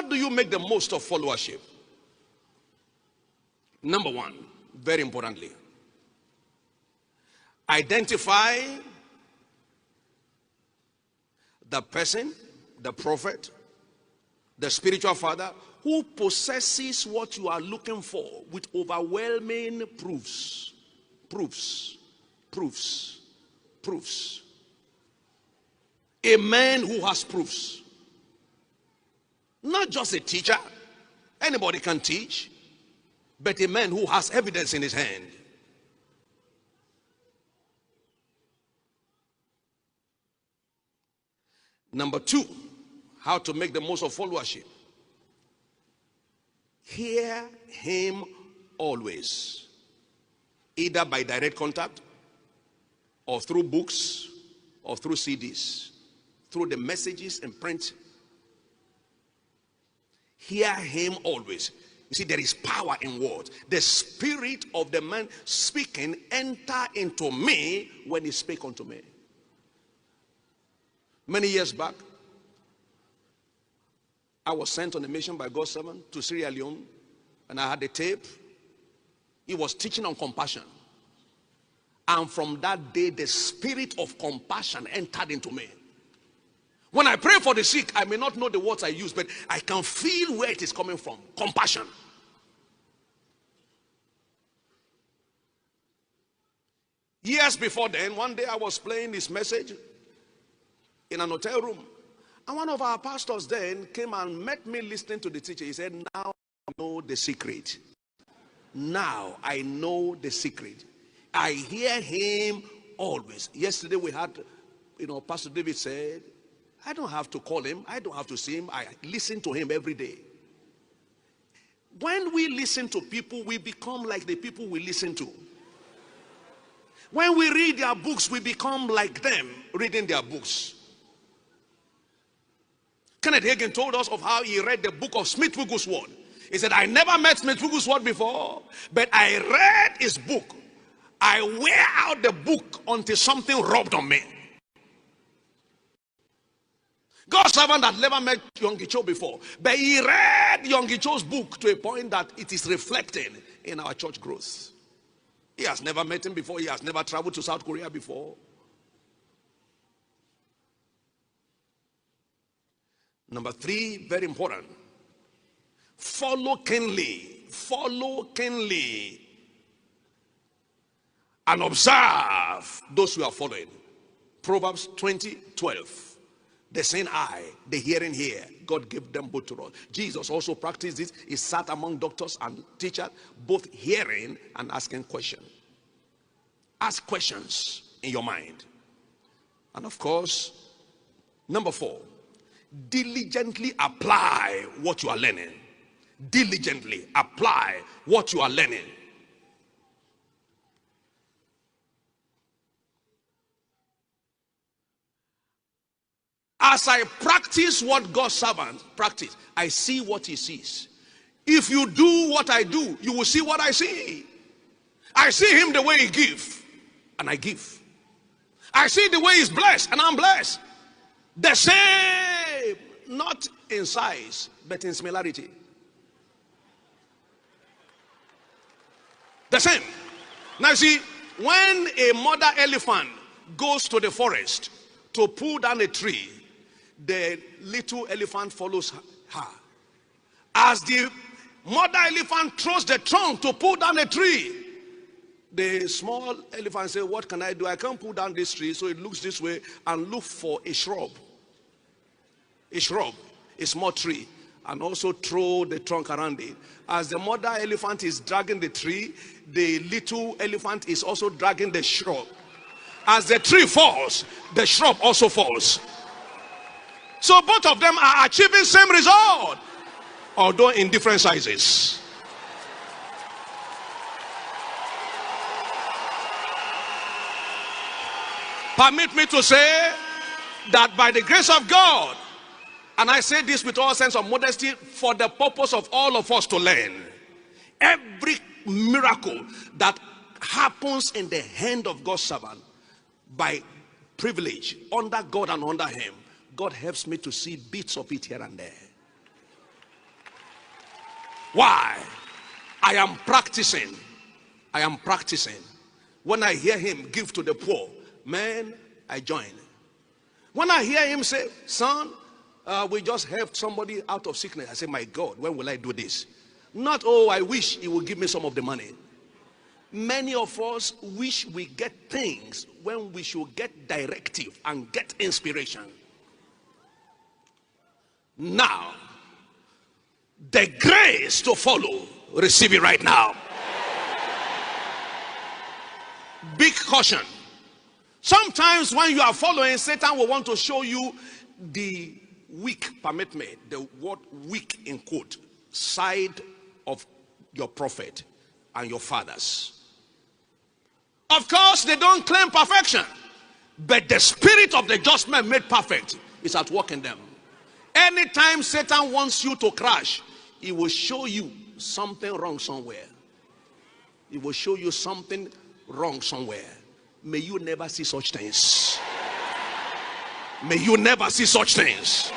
how do you make the most of followership? Number one, very importantly, identify the person, the prophet, the spiritual father who possesses what you are looking for with overwhelming proofs. Proofs. A man who has proofs. Not just a teacher. Anybody can teach. But a man who has evidence in his hand. Number two, how to make the most of followership. Hear him always. Either by direct contact, or through books, or through CDs, through the messages in print. Hear him always. You see, there is power in words. The spirit of the man speaking enter into me when he spake unto me. Many years back, I was sent on a mission by God's servant to Sierra Leone, and I had a tape. He was teaching on compassion. And from that day, the spirit of compassion entered into me. When I pray for the sick, I may not know the words I use, but I can feel where it is coming from. Compassion. Years before then, one day I was playing this message in an hotel room. And one of our pastors then came and met me listening to the teacher. He said, now I know the secret. Now I know the secret. I hear him always. Yesterday we had, Pastor David said, I don't have to call him. I don't have to see him. I listen to him every day. When we listen to people, we become like the people we listen to. When we read their books, we become like them reading their books. Kenneth Hagin told us of how he read the book of Smith Wigglesworth. He said, I never met Smith Wigglesworth before, but I read his book. I wear out the book until something rubbed on me. God's servant had never met Yonggi Cho before, but he read Yonggi Cho's book to a point that it is reflecting in our church growth. He has never met him before. He has never traveled to South Korea before. Number three, very important. Follow keenly. Follow keenly. And observe those who are following. Proverbs 20:12. The saying eye, the hearing hear. God gave them both to us. Jesus also practiced this. He sat among doctors and teachers, both hearing and asking questions. Ask questions in your mind. And of course, number four, diligently apply what you are learning. Diligently apply what you are learning. As I practice what God's servant practice, I see what he sees. If you do what I do, you will see what I see. I see him the way he gives, and I give. I see the way he's blessed, and I'm blessed. The same, not in size, but in similarity. The same. Now see, when a mother elephant goes to the forest to pull down a tree, the little elephant follows her. As the mother elephant throws the trunk to pull down a tree, the small elephant says, what can I do? I can't pull down this tree, so it looks this way and look for a shrub. A shrub, a small tree, and also throw the trunk around it. As the mother elephant is dragging the tree, the little elephant is also dragging the shrub. As the tree falls, the shrub also falls. So both of them are achieving same result, although in different sizes. Permit me to say that by the grace of God, and I say this with all sense of modesty, for the purpose of all of us to learn, every miracle that happens in the hand of God's servant by privilege, under God and under him, God helps me to see bits of it here and there. Why? I am practicing. I am practicing. When I hear him give to the poor, man, I join. When I hear him say, son, we just helped somebody out of sickness, I say, my God, when will I do this? Not, oh, I wish he would give me some of the money. Many of us wish we get things when we should get directive and get inspiration. Now, the grace to follow, receive it right now. Big caution. Sometimes when you are following, Satan will want to show you the weak, permit me, the word weak in quote, side of your prophet and your fathers. Of course, they don't claim perfection, but the spirit of the just man made perfect is at work in them. Anytime Satan wants you to crash, he will show you something wrong somewhere. He will show you something wrong somewhere. May you never see such things. May you never see such things.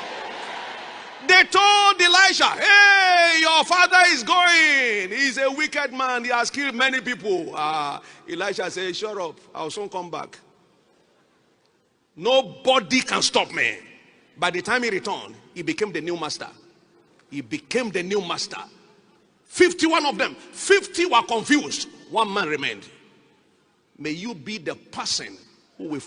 They told Elisha, hey, your father is going. He's a wicked man. He has killed many people. Elisha said, shut up. I'll soon come back. Nobody can stop me. By the time he returned, he became the new master. He became the new master. 51 of them. 50 were confused. One man remained. May you be the person who will